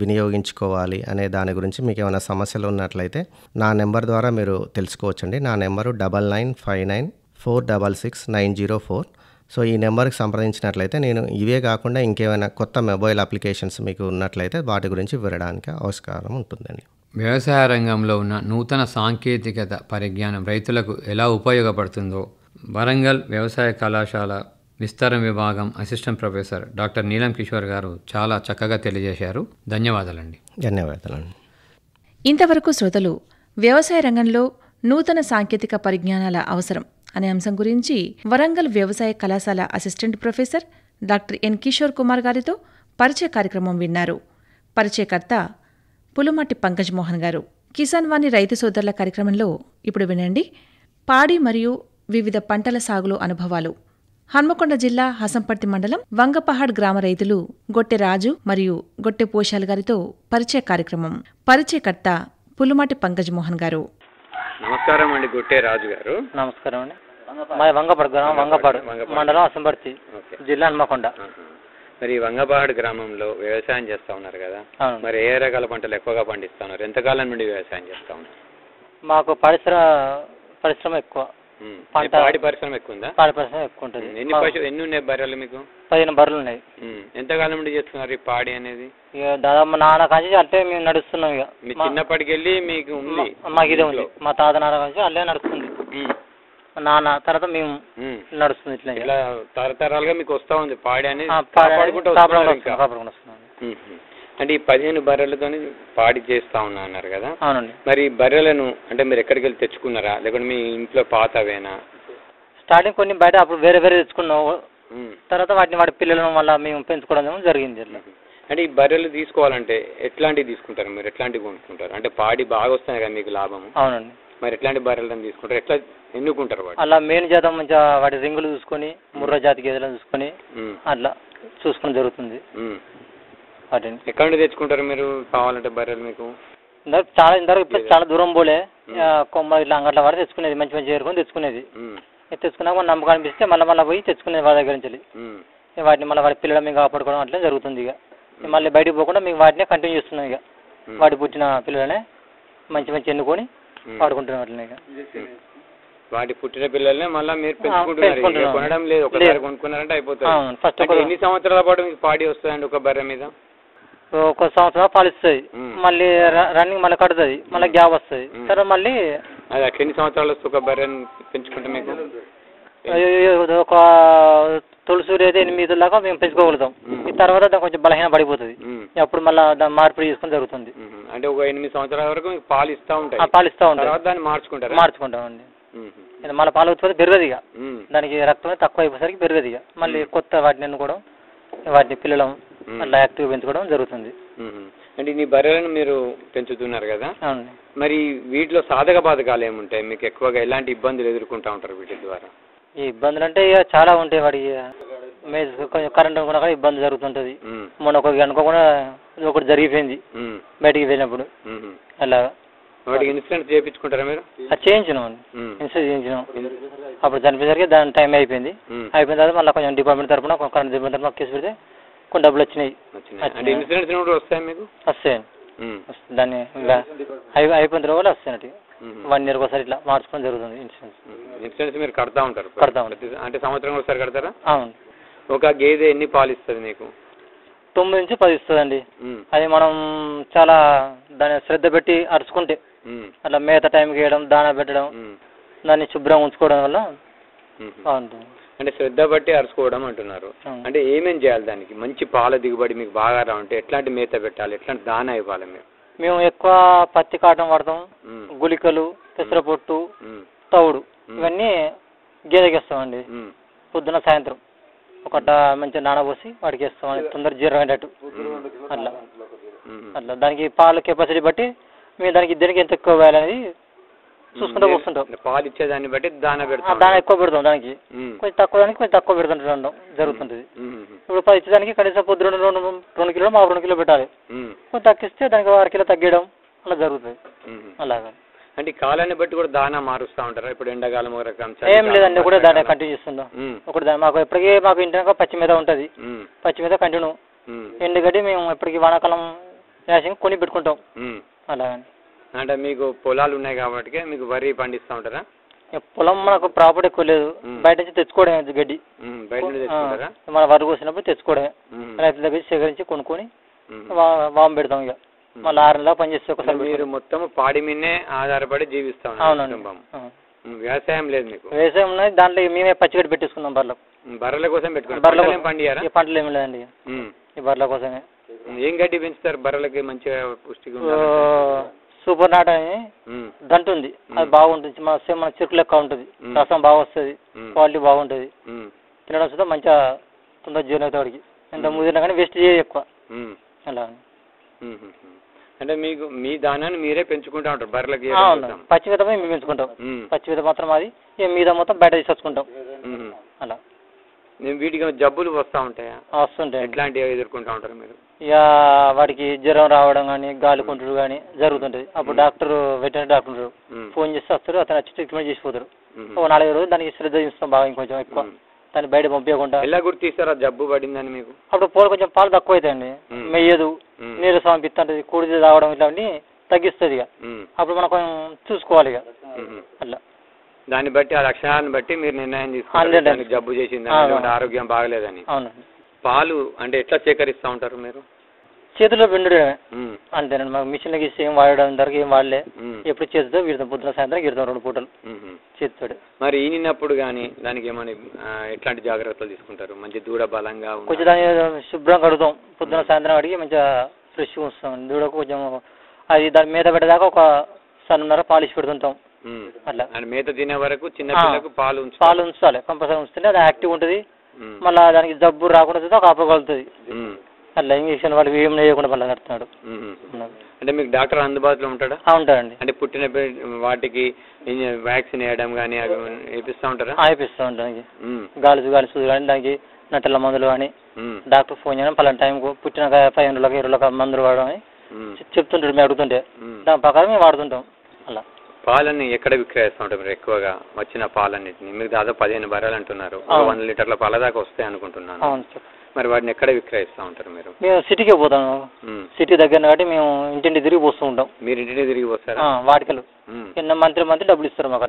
వినియోగించుకోవాలి అనే దాని గురించి మీకు ఏమైనా సమస్యలు ఉన్నట్లయితే నా నెంబర్ ద్వారా మీరు తెలుసుకోవచ్చండి. నా నెంబరు 9959466904. సో ఈ నెంబర్కి సంప్రదించినట్లయితే నేను ఇవే కాకుండా ఇంకేమైనా కొత్త మొబైల్ అప్లికేషన్స్ మీకు ఉన్నట్లయితే వాటి గురించి వివరడానికి ఆస్కారం ఉంటుందండి. వ్యవసాయ రంగంలో ఉన్న నూతన సాంకేతికత పరిజ్ఞానం రైతులకు ఎలా ఉపయోగపడుతుందో వరంగల్ వ్యవసాయ కళాశాల విస్తరణ విభాగం అసిస్టెంట్ ప్రొఫెసర్ డాక్టర్ నీలం కిషోర్ గారు చాలా చక్కగా తెలియజేశారు. ధన్యవాదాలండి. ధన్యవాదాలండి. ఇంతవరకు శ్రోతలు వ్యవసాయ రంగంలో నూతన సాంకేతిక పరిజ్ఞానాల అవసరం అనే అంశం గురించి వరంగల్ వ్యవసాయ కళాశాల assistant professor doctor N Kishore Kumar గారితో పరిచయ కార్యక్రమం విన్నారు. పరిచయకర్త పులుమట్టి పంకజ్ మోహన్ గారు. కిసాన్ వాణి రైతు సోదరుల కార్యక్రమంలో ఇప్పుడు వినండి పాడి మరియు వివిధ పంటల సాగులో అనుభవాలు. హన్మకొండ జిల్లా హసంపర్తి మండలం వంగపహాడ్ గ్రామ రైతులు గొట్టె రాజు మరియు గొట్టె పోషాల్ గారితో పరిచయ కార్యక్రమం. పరిచయకర్త పులుమట్టి పంకజ్ మోహన్ గారు. నమస్కారం అండి గొట్టె రాజు గారు. నమస్కారం అండి. మా వంగపాడు గ్రామం, వంగపాడు మండలం హసంపర్తి జిల్లా హన్మకొండ. మరి వంగపహాడ్ గ్రామంలో వ్యవసాయం చేస్తా ఉన్నారు కదా, మరి ఏ రకాల పంటలు ఎక్కువగా పండిస్తా ఉన్నారు? ఎంతకాలం నుండి వ్యవసాయం చేస్తా ఉన్నారు? మాకు పరిశ్రమ ఎక్కువ. పాడి పరిశ్రమ ఎక్కువ ఉందా? పాడి పరిశ్రమ ఎక్కువ ఉంటుంది. ఎన్ని ఉన్నాయి బర్రెలు మీకు? 15 బర్రెలు ఉన్నాయి. ఎంతకాలం నుండి చేస్తున్నారు ఈ పాడి అనేది? ఇక దాదాపు నాన్న కాంచి అంటే మేము నడుస్తున్నాం. ఇక మీ చిన్నప్పటికి వెళ్ళి మీకు ఉంది? మాకు ఇదే ఉంది. మా తాత నాన్న కాంచి అల్లే నడుస్తుంది. నాన్న తర్వాత మేము నడుస్తుంది. ఇట్లా తరతరాలుగా మీకు వస్తా ఉంది పాడి అనేది. అంటే ఈ 15 బర్రెలతో పాడి చేస్తా ఉన్నా అన్నారు కదా. అవునండి. మరి బర్రెలను అంటే మీరు ఎక్కడికి వెళ్ళి తెచ్చుకున్నారా, లేకుంటే మీ ఇంట్లో పాతవేనా? స్టార్టింగ్ కొన్ని బయట అప్పుడు వేరే తెచ్చుకున్నాం. తర్వాత వాటి పిల్లలను వల్ల మేము పెంచుకోవడం జరిగింది. అంటే ఈ బర్రెలు తీసుకోవాలంటే ఎట్లాంటివి తీసుకుంటారు మీరు? ఎట్లాంటివి కొనుక్కుంటారు? అంటే పాడి బాగా వస్తాయి కదా మీకు లాభము. అవునండి. మరి ఎట్లాంటి బర్రెలను తీసుకుంటారు, ఎట్లా ఎన్నుకుంటారు? అలా మెయిన్ జాతం మంచిగా వాటి రింగులు చూసుకొని ముర్రా జాతి గేదెలను చూసుకొని అట్లా చూసుకుని జరుగుతుంది. వాటిని ఎక్కడ నుండి తెచ్చుకుంటారు మీరు కావాలంటే బర్రెలు? మీకు చాలా దూరం పోలే, కొమ్మ ఇట్లా అంగట్ల వాడి తెచ్చుకునేది, మంచి మంచి ఏరుకొని తెచ్చుకునేది. తెచ్చుకున్నాక మన నమ్మకం అనిపిస్తే మళ్ళీ పోయి తెచ్చుకునేది వాళ్ళ దగ్గర నుంచి. వాటిని మళ్ళీ వాడి పిల్లల మేము కాపాడుకోవడం అట్లా జరుగుతుంది. ఇక మళ్ళీ బయటకు పోకుండా మేము వాటినే కంటిన్యూ చేస్తున్నాం. ఇక వాటి పుట్టిన పిల్లలనే మంచి మంచి ఎన్నుకొని వాడుకుంటున్నాం అట్లనే. ఇక వాటి పుట్టిన పిల్లల్ని మళ్ళీ మీరు పెంచుకుంటున్నారు, కొనడం లేదు. ఒకసారి కొనుక్కున్నారంటే అయిపోతుంది. ఫస్ట్ ఎన్ని సంవత్సరాల పాటు మీకు పాడి వస్తుందండి ఒక బర్రె మీద? ఒక సంవత్సరం పాలిస్తుంది, మళ్ళీ రన్నింగ్ మళ్ళీ కడుతుంది, మళ్ళీ గ్యాప్ వస్తుంది. తర్వాత మళ్ళీ అది అట్లా ఎన్ని సంవత్సరాలు వస్తుంది ఒక బర్రెని పెంచుకుంటే మీకు? ఒక తొలిసూరి అయితే 8 దాకా మేము పెంచుకోగలుగుతాం. ఈ తర్వాత దాని కొంచెం బలహీన పడిపోతుంది. అప్పుడు మళ్ళీ దాన్ని మార్పిడి చేసుకుని జరుగుతుంది. అంటే ఒక 8 సంవత్సరాల వరకు పాలు ఇస్తూ ఉంటాయి. దాన్ని మార్చుకుంటామండి. మళ్ళీ పాల ఉత్పత్తి పెరగదు. ఇక దానికి రక్తం తక్కువ అయిపోయేసరికి పెరగదు. ఇక మళ్ళీ కొత్త వాటిని ఎన్నుకోవడం, వాటిని పిల్లలు అట్లా యాక్టివ్ పెంచుకోవడం జరుగుతుంది. అంటే ఈ బర్రెలను మీరు పెంచుతున్నారు కదా, మరి వీటిలో సాధక బాధకాలు ఏముంటాయి? మీకు ఎక్కువగా ఎలాంటి ఇబ్బందులు ఎదుర్కొంటా ఉంటారు వీటి ద్వారా? ఈ ఇబ్బందులు అంటే ఇక చాలా ఉంటాయి. వాడికి కొంచెం కరెంట్ అనుకున్నా కూడా ఇబ్బంది జరుగుతుంటది. మొన్న అనుకోకుండా ఒకటి జరిగిపోయింది బయటికి వెళ్ళినప్పుడు. అలాగా వాటికి ఇన్సూరెన్స్ చేయించుకుంటారా మీరు? అది చేయించినాం, ఇన్సూరెన్స్ చేయించినాం. అప్పుడు చనిపోయేసరికి దాని టైం అయిపోయింది. అయిపోయిన తర్వాత మళ్ళీ కొంచెం డిపార్ట్మెంట్ తరఫున కరెంట్ డిపార్ట్మెంట్ తరఫున కేసు పెడితే కొన్ని డబ్బులు వచ్చినాయి. ఇన్సూరెన్స్ వస్తాయి మీకు? వస్తాయండి. దాన్ని అయిపోయిన తర్వాత వస్తాయి 1 year ఒకసారి ఇట్లా మార్చుకోవడం జరుగుతుంది ఇన్సూరెన్స్. ఇన్సూరెన్స్ మీరు కడతా ఉంటారు? అంటే సంవత్సరం ఒకసారి కడతారా? అవును. ఒక గేదె ఎన్ని పాలు ఇస్తుంది మీకు? 9 నుంచి 10 ఇస్తుందండి. అది మనం చాలా దాన్ని శ్రద్ధ పెట్టి అరుచుకుంటే అట్లా మేత టైంకి వేయడం, దానా పెట్టడం, దాన్ని శుభ్రంగా ఉంచుకోవడం వల్ల బాగుంటుంది. అంటే శ్రద్ధ బట్టి అరుచుకోవడం అంటున్నారు. అంటే ఏమేం చేయాలి దానికి మంచి పాల దిగుబడి మీకు బాగా రావంటే ఎట్లాంటి మేత పెట్టాలి, ఎట్లాంటి దానా ఇవ్వాలి మీరు? మేము ఎక్కువ పత్తి కాటం వాడతాం, గుళికలు, పెసరపొట్టు, తవుడు ఇవన్నీ గేదెకి ఇస్తామండి. పొద్దున సాయంత్రం ఒకట మంచిగా నానబోసి వాడికి ఇస్తాం, తొందర జీర్ణం అయ్యేటట్టు. అట్లా అట్లా దానికి పాల కెపాసిటీ బట్టి మేము దానికి ఇద్దరికి ఎంత ఎక్కువ వేయాలనేది చూసుకుంటూ వస్తుంటాం. పాలు ఇచ్చేదాన్ని బట్టి దానా పెడతాం. దానా ఎక్కువ పెడతాం, దానికి కొంచెం తక్కువ దానికి కొంచెం తక్కువ పెడుతుంటాం జరుగుతుంటుంది. ఇప్పుడు 10 ఇచ్చేదానికి కనీసం పొద్దున 2 కిలోలు మా 2 కిలో పెట్టాలి. కొంచెం తగ్గిస్తే దానికి 1 కిలో తగ్గడం అలా జరుగుతుంది. అలాగా అంటే కాలాన్ని బట్టి కూడా దానా మారుస్తూ ఉంటారా? ఇప్పుడు ఎండాకాలం ఒక రకం, ఏం లేదండి, ఒకటే దానా కంటిన్యూ చేస్తుంటాం. ఒకటి దాని మాకు ఎప్పటికీ మాకు ఇంటి పచ్చి మీద ఉంటుంది, పచ్చి మీద కంటిన్యూ. ఎండుగడ్డి మేము ఎప్పటికీ వానాకాలం వేసి కొని పెట్టుకుంటాం. అలాగని అంటే మీకు పొలాలు ఉన్నాయి కాబట్టి మీకు వరి పండిస్తూ ఉంటారా? పొలం మనకు ప్రాపర్టీ ఎక్కువ లేదు, బయట నుంచి తెచ్చుకోవడమే గడ్డి. బయట నుంచి తెచ్చుకుంటారా? మన వరి కోసినప్పుడు తెచ్చుకోవడమే, రైతుల దగ్గర సేకరించి కొనుక్కొని వాము పెడతాం. ఇక మళ్ళీ 6 నెలలు పనిచేస్తే ఒకసారి. మీరు మొత్తం పాడి మీదనే ఆధారపడి జీవిస్తా ఉన్నారు? అవునండి. వ్యవసాయం లేదు మీకు? వ్యవసాయం ఉన్నది, దాంట్లో మేమే పచ్చిగడ్డి పెట్టేసుకున్నాం బర్రెలకు. బర్రెల కోసం పెట్టుకున్నాం. పండియారా? పంటలు ఏమి లేదండి, ఈ బర్రెల కోసమే. ఏం గడ్డి పెంచుతారు బర్రెలకి మంచిగా పుష్టిగా? సూపర్ నాట్ అని దంటు ఉంది, అది బాగుంటుంది. మన చెరుకు లెక్క ఉంటుంది, రసం బాగా వస్తుంది, క్వాలిటీ బాగుంటుంది. తినడం సుద్ధా మంచిగా తొందర జీర్ణ అవుతాడికి. ఎంత ముదిరినా కానీ వేస్ట్ చేయ ఎక్కువ. అలా అంటే మీకు మీ దానాన్ని మీరే పెంచుకుంటా ఉంటారు బర్రెలకి? పచ్చి మీద మేము పెంచుకుంటాం, పచ్చి మీద మాత్రం అది, మీద మొత్తం బయట తీసుకొచ్చుకుంటాం. అలా వీటికి జబ్బులు వస్తూ ఉంటాయా? వస్తుంటాయి. ఎట్లాంటివి ఎదుర్కొంటా ఉంటారు మీరు? ఇక వాటికి జ్వరం రావడం కానీ, గాలి కొంటుడు కానీ జరుగుతుంటది. అప్పుడు వెటర్నరీ డాక్టర్ ఫోన్ చేస్తే వస్తారు, అతను వచ్చి ట్రీట్మెంట్ చేసిపోతారు. 4 రోజులు దానికి శ్రద్ధ చూస్తాం బాగా, ఇంకొంచెం ఎక్కువ దాన్ని బయట పంపించకుండా. ఎలా గుర్తిస్తారా జబ్బు పడిందని మీకు? అప్పుడు కొంచెం పాలు తక్కువ అవుతాయండి, మెయ్యదు, నీరు పంపిస్తుంటది, కూడిది తాగడం ఇట్లాంటి తగ్గిస్తుంది. ఇక అప్పుడు మనం కొంచెం చూసుకోవాలి ఇక. అట్లా దాన్ని బట్టి ఆ లక్షణాలను బట్టి మీరు నిర్ణయం తీసుకోవాలి జబ్బు చేసింది, ఆరోగ్యం బాగలేదని. అవునండి. పాలు అంటే ఎట్లా సేకరిస్తూ ఉంటారు మీరు? చేతిలో పిండడమే అంతేనండి. మాకు మిషన్లకి ఇస్తే ఏం వాడడం ఇంతవరకు ఏం వాడలే. ఎప్పుడు చేతితో వీడతాం, పొద్దున సాయంత్రం వీడతాం 2 పూటలు చేతితో. మరి ఈనినప్పుడు కానీ దానికి ఏమైనా ఎట్లాంటి జాగ్రత్తలు తీసుకుంటారు? మంచి దూడ బలంగా కొంచెం దాన్ని శుభ్రం కడుగుతాం, పొద్దున సాయంత్రం అడిగి మంచిగా ఫ్రెష్గా ఉంచుతాం. దూడకు కొంచెం అది దాని మీద పెట్టేదాకా 1 సన్నర పాలిష్ పెడుతుంటాం. అట్లా మేత తినే వరకు చిన్న పిల్లలకు పాలు ఉంచాలి, కంపల్సరీ ఉంచితే అది యాక్టివ్ ఉంటుంది. మళ్ళీ దానికి జబ్బు రాకుండా కాపాడుతుంది. అట్లా ఇంజక్షన్ వాళ్ళకి ఏం వేయకుండా మళ్ళీ నడుతున్నాడు. అంటే మీకు డాక్టర్ అందుబాటులో ఉంటాడా? ఉంటాడండి. అంటే పుట్టిన వాటికి వ్యాక్సిన్ వేయడం కానీ అవి వేపిస్తూ ఉంటారా? వేపిస్తూ ఉంటానికి గాలి సూది కానీ, దానికి నట్టల మందులు కానీ డాక్టర్ ఫోన్ చేయడం, పలానా టైంకు పుట్టిన 15 రోజులకు 20 రోజులకు మందులు వాడడం అని చెప్తుంటాడు. మేము అడుగుతుంటే దాని ప్రకారం మేము వాడుతుంటాం. అలా పాలన్నీ ఎక్కడ విక్రయిస్తూ ఉంటారు మీరు ఎక్కువగా? వచ్చిన పాలన్నింటినీ మీరు దాదాపు 15 బర్రెలు అంటున్నారు, 100 లీటర్ల పాల దాకా వస్తాయి అనుకుంటున్నాను. మరి వాటిని ఎక్కడ విక్రయిస్తూ ఉంటారు మీరు? మేము సిటీకే పోతాము, సిటీ దగ్గర కాబట్టి మేము ఇంటింటి తిరిగి పోస్తూ ఉంటాం. మీరు ఇంటిని తిరిగి పోస్తారా? వాటికలు కింద మంత్రి డబ్బులు ఇస్తారు మాకు.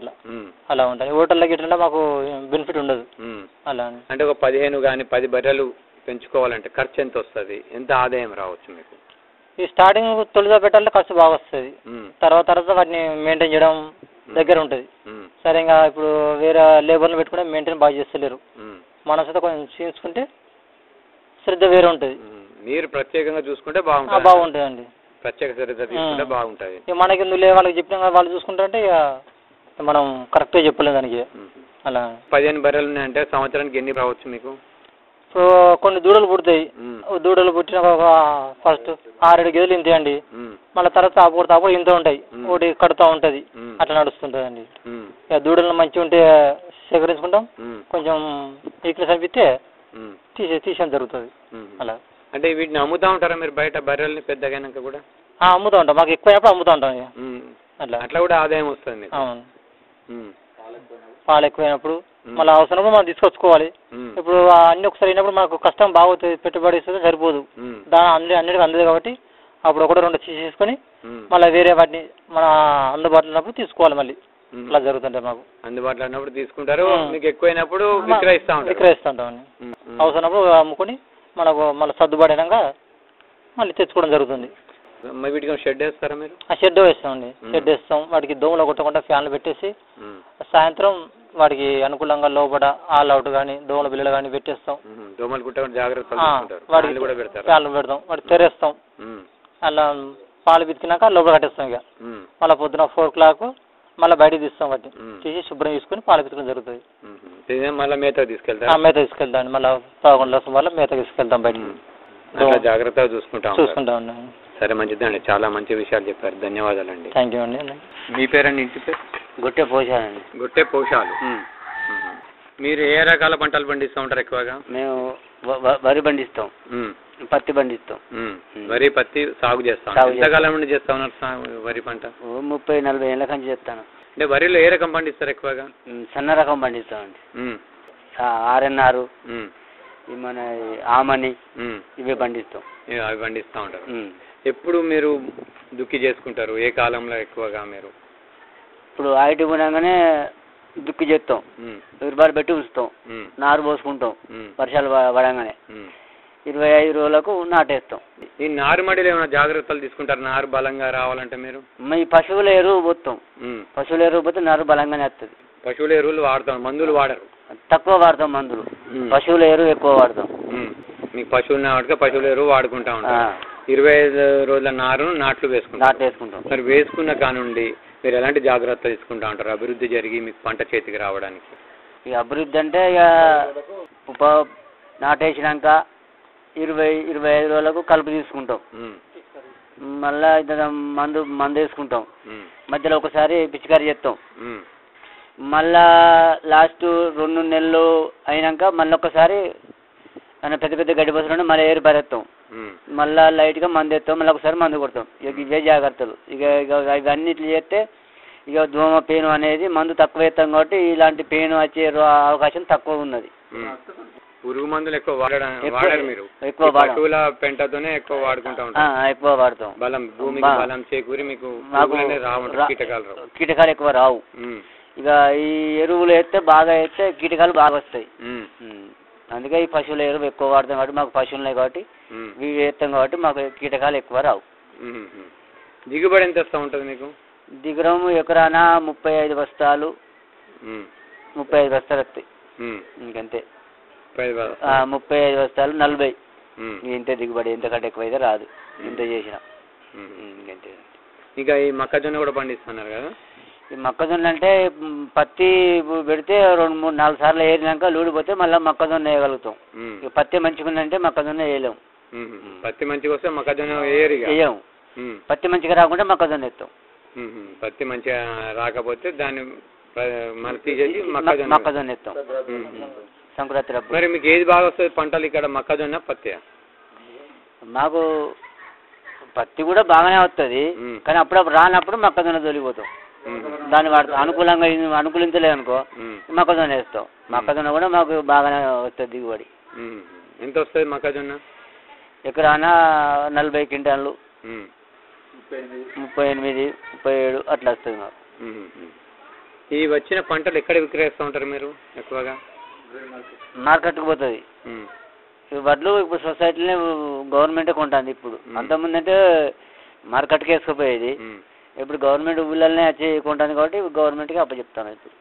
అలా ఉంటుంది. హోటల్లో గిట్లా మాకు బెనిఫిట్ ఉండదు. అలా అంటే ఒక 15 కానీ 10 బర్రెలు పెంచుకోవాలంటే ఖర్చు ఎంత వస్తుంది, ఎంత ఆదాయం రావచ్చు మీకు? ఈ స్టార్టింగ్ తొలిగా పెట్టాలంటే ఖర్చు బాగా వస్తుంది. తర్వాత వాటిని మెయింటైన్ చేయడం దగ్గర ఉంటుంది. సరే ఇంకా ఇప్పుడు వేరే లేబర్లు పెట్టుకుంటే మెయింటైన్ బాగా చేస్తలేరు. మన సైతం కొంచెం చూసుకుంటే శ్రద్ధ వేరే ఉంటుంది. మీరు ప్రత్యేకంగా చూసుకుంటే బాగుంటుందండి. ప్రత్యేక శ్రద్ధ తీసుకుంటే బాగుంటుంది. మనకి ఎందుకు వాళ్ళకి చెప్పిన వాళ్ళు చూసుకుంటారంటే ఇక మనం కరెక్ట్గా చెప్పలేము దానికి. అలా 15 బర్రెలు ఉన్నాయంటే సంవత్సరానికి ఎన్ని రావచ్చు మీకు? కొన్ని దూడలు పుడతాయి. దూడలు పుట్టిన ఫస్ట్ 6-7 గేదెలు ఇంతాయండి. మళ్ళీ తర్వాత తాపు ఇంత ఉంటాయి, ఒకటి కడుతూ ఉంటుంది. అట్లా నడుస్తుంటుందండి. ఇక దూడలను మంచిగా ఉంటే సేకరించుకుంటాం, కొంచెం వీక్నెస్ అనిపిస్తే తీసేయడం జరుగుతుంది. అలా అంటే వీటిని అమ్ముతూ ఉంటారా మీరు బయట బర్రెల్ని పెద్దగా కూడా? అమ్ముతూ ఉంటాం, మాకు ఎక్కువైనప్పుడు అమ్ముతూ ఉంటాం. అట్లా కూడా ఆదాయం వస్తుంది. అవును, పాలు ఎక్కువైనప్పుడు మళ్ళీ అవసరము మనం తీసుకొచ్చుకోవాలి. ఇప్పుడు అన్ని ఒకసారి అయినప్పుడు మనకు కష్టం బాగుతుంది, పెట్టుబడి ఇస్తుంది సరిపోదు. అన్నిటికీ అందదు కాబట్టి అప్పుడు ఒకటి రెండు తీసుకొని మళ్ళీ వేరే వాటిని మన అందుబాటులో ఉన్నప్పుడు తీసుకోవాలి. మళ్ళీ అలా జరుగుతుంటాయి. మాకు అందుబాటులో ఉన్నప్పుడు తీసుకుంటారు, మీకు ఎక్కువైనప్పుడు విక్రయిస్తుంటామండి. అవసరమైనప్పుడు అమ్ముకొని మనకు మళ్ళీ సర్దుబాటైనాక మళ్ళీ తెచ్చుకోవడం జరుగుతుంది. వీటికి షెడ్ వేస్తారా మీరు? షెడ్ వేస్తామండి. షెడ్ వేస్తాం. వాటికి దోమలు కొట్టకుండా ఫ్యాన్లు పెట్టేసి సాయంత్రం వాటికి అనుకూలంగా లోపల ఆల్ అవుట్ కానీ దోమల బిల్లలు కానీ పెట్టేస్తాం. దోమలు కుట్టకుండా జాగ్రత్త వాటికి ఫ్యాన్లు పెడతాం. వాటికి తెరేస్తాం. అలా పాలు పితికినాక లోపల కట్టేస్తాం. ఇక మళ్ళీ పొద్దున 4 o'clock మళ్ళీ బయటకు తీస్తాం. వాటిని తీసి శుభ్రం చేసుకుని పాలు పితకడం జరుగుతుంది. మళ్ళీ మేత తీసుకెళ్తాం. మేత తీసుకెళ్తాం. మళ్ళీ 11 వల్ల మేత తీసుకెళ్తాం బయటకి. జాగ్రత్తగా చూసుకుంటాం. అండి. సరే, మంచిదండి. చాలా మంచి విషయాలు చెప్పారు. ధన్యవాదాలండి. థ్యాంక్ యూ అండి. మీ పేరండి? ఇంటి పేరు? గొట్టె పోషాలండి. గొట్టె పోషాలు. మీరు ఏ రకాల పంటలు పండిస్తూ ఉంటారు ఎక్కువగా? మేము వరి పండిస్తాం, పత్తి పండిస్తాం. వరి పత్తి సాగు చేస్తాం. ఎంతకాలం నుండి చేస్తా ఉన్నారు వరి పంట? 30-40 ఏళ్ళ నుంచి చేస్తాను. అంటే వరిలో ఏ రకం పండిస్తారు ఎక్కువగా? సన్న రకం పండిస్తామండి. RNR, మన ఆమని ఇవే పండిస్తాం. అవి పండిస్తూ ఉంటారు. ఎప్పుడు మీరు దుక్కి చేసుకుంటారు? ఏ కాలంలో ఎక్కువగా మీరు? ఇప్పుడు ఆయిటి పోనాగానే దుక్కి చేస్తాం. రూపాయలు పెట్టి ఉంచుతాం. నారు పోసుకుంటాం. వర్షాలు పడంగానే 25 రోజులకు నాటేస్తాం. ఈ నారుమడిలో ఏమైనా జాగ్రత్తలు తీసుకుంటారు నారు బలంగా రావాలంటే మీరు? ఈ పశువుల ఎరువు పోతాం. పశువుల ఎరువు పోతే నారు బలంగానే వస్తుంది. పశువుల ఎరువులు వాడతాం, మందులు వాడరు? తక్కువ వాడతాం మందులు. పశువుల ఎరువు ఎక్కువ వాడతాం. మీకు పశువులు వాడితే పశువుల ఎరువు వాడుకుంటా ఉంటాం. 25 రోజుల నారును నాట్లు వేసుకుంటాం. మరి వేసుకున్న కానుండి మీరు ఎలాంటి జాగ్రత్తలు తీసుకుంటా ఉంటారు అభివృద్ధి జరిగి మీకు పంట చేతికి రావడానికి? ఇక అభివృద్ధి అంటే ఇక నాటేసినాక 20-25 రోజులకు కలుపు తీసుకుంటాం. మళ్ళా మందు వేసుకుంటాం. మధ్యలో ఒకసారి పిచికారీ చేస్తాం. మళ్ళా లాస్ట్ 2 నెలలు అయినాక మళ్ళీ ఒకసారి పెద్ద పెద్ద గడ్డి బస్సులు మళ్ళీ ఏరు పారేస్తాం. మళ్ళీ లైట్గా మందు వేస్తాం. మళ్ళీ ఒకసారి మందు కొడతాం. ఇక ఇవే జాగ్రత్తలు. ఇక ఇవన్నీ ఇట్లా చేస్తే ఇక దోమ పేను అనేది మందు తక్కువ వేస్తాం కాబట్టి ఇలాంటి పేను వచ్చే అవకాశం తక్కువ ఉన్నది. పురుగు మందులు ఎక్కువ వాడరు మీరు? ఎక్కువ పశువుల పెంటతోనే ఎక్కువ వాడుకుంటా ఉంటాం. ఎక్కువ వాడతాం. భూమికి బలం చేకూరి మీకు కీటకాలు ఎక్కువ రావు. ఇక ఈ ఎరువులు వేస్తే బాగా వేస్తే కీటకాలు బాగా వస్తాయి. అందుకే ఈ పశువుల ఎరువు ఎక్కువ వాడతాం కాబట్టి మాకు పశువులు ఉన్నాయి కాబట్టి ఇవి వేస్తాం కాబట్టి మాకు కీటకాలు ఎక్కువ రావు. దిగుబడి ఎంత వస్తూ ఉంటుంది మీకు? దిగుబడి ఎకరానా 35 బస్తాలు 35 బస్తాలు వస్తాయి. ఇంకంతే. 35 బస్తాలు 40 ఇంతే దిగుబడి. ఎంతకంటే ఎక్కువైతే రాదు. ఇంత చేసిన ఇంకంతే. ఇక ఈ మొక్కజొన్న కూడా పండిస్తున్నారు కదా? ఈ మొక్కజొన్న అంటే పత్తి పెడితే 2-3-4 సార్లు ఏరినాక లూడిపోతే మళ్ళీ మొక్కజొన్న వేయగలుగుతాం. ఇక పత్తి మంచిగా ఉందంటే మొక్కజొన్న వేయలేము. పత్తి మంచిగా వస్తే మొక్కజొన్న వేయము. పత్తి మంచిగా రాకుంటే మొక్కజొన్న వేస్తాం. పత్తి మంచిగా రాకపోతే దాన్ని మళ్ళీ తీసేసి మొక్కజొన్న వేస్తాం సంక్రాంతి. మరి మీకు ఏది బాగా వస్తుంది పంటలు ఇక్కడ, మొక్కజొన్న పత్తి? మాకు పత్తి కూడా బాగానే వస్తుంది కానీ అప్పుడప్పుడు రానప్పుడు మొక్కజొన్న తొలిగిపోతాం. దాన్ని అనుకూలించలేదనుకో మొక్కజొన్న వేస్తాం. మొక్కజొన్న కూడా మాకు బాగానే వస్తుంది దిగుబడి. ఎంత వస్తుంది మొక్కజొన్న? ఎకరానా 40 క్వింటాలు 38-37 అట్లా వస్తుంది మాకు. ఈ వచ్చిన పంటలు ఎక్కడ విక్రయిస్తూ ఉంటారు మీరు ఎక్కువగా? మార్కెట్కి పోతుంది. వడ్లు ఇప్పుడు సొసైటీలో గవర్నమెంటే కొంటుంది. ఇప్పుడు అంతకుముందు అంటే మార్కెట్కి వేసుకుపోయేది. ఇప్పుడు గవర్నమెంట్ ఊళ్ళనే వచ్చి కొంటుంది కాబట్టి గవర్నమెంట్కి అప్పచెప్తాను. ఇప్పుడు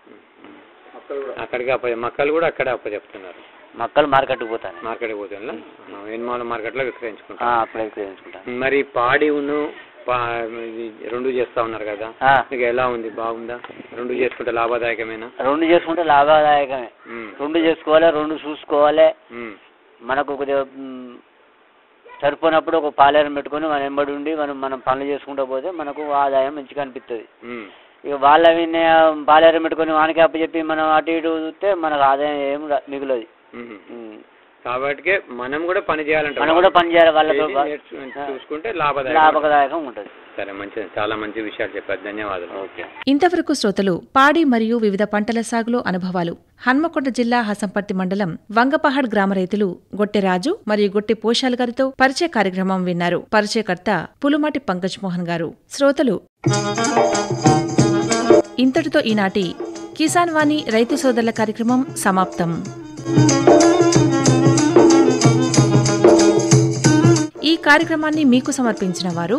అక్కడికి మొక్కలు కూడా అక్కడే అప్పచెప్తున్నారు. మొక్కలు మార్కెట్కి పోతాను. మార్కెట్కి పోతాను. ఎన్మాల మార్కెట్లో విక్రయించుకుంటాను. అప్పుడే విక్రయించుకుంటాను. మరి పాడి రెండు చేస్తా ఉన్నారు కదా, మీకు ఎలా ఉంది? బాగుందా? రెండు చేసుకుంటే లాభదాయకమేనా? రెండు చేసుకుంటే లాభదాయకమే. రెండు చేసుకోవాలి, రెండు చూసుకోవాలి. మనకు కొద్దిగా సరిపోయినప్పుడు ఒక పాలేరం పెట్టుకుని మనం ఎంబడి ఉండి మనం పనులు చేసుకుంటూ పోతే మనకు ఆదాయం మంచిగా అనిపిస్తుంది. ఇక వాళ్ళ పాలేరం పెట్టుకుని వానికి అప్పచెప్పి మనం అటు ఇటు చూస్తే మనకు ఆదాయం ఏం మిగులదు. కాబట్టి మనం కూడా పని చేయాలంటే మనం కూడా పని చేయాలి, వాళ్ళతో చూసుకుంటే లాభదాయకం ఉంటుంది. సరే, మంచిది, చాలా మంచి విషయాలు చెప్పారు, ధన్యవాదాలు. ఓకే. ఇంతవరకు శ్రోతలు పాడి మరియు వివిధ పంటల సాగులో అనుభవాలు హన్మకొండ జిల్లా హసంపర్తి మండలం వంగపహాడ్ గ్రామ రైతులు గొట్టెరాజు మరియు గొట్టె పోషాల్ గారితో పరిచయ కార్యక్రమం విన్నారు. పరిచయకర్త పులుమాటి పంకజ్ మోహన్ గారు. శ్రోతలు, ఇంతటితో ఈనాటి కిసాన్ వాణి రైతు సోదరుల కార్యక్రమం సమాప్తం. ఈ కార్యక్రమాన్ని మీకు సమర్పించిన వారు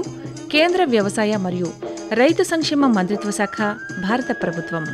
కేంద్ర వ్యవసాయ మరియు రైతు సంక్షేమ మంత్రిత్వ శాఖ, భారత ప్రభుత్వం.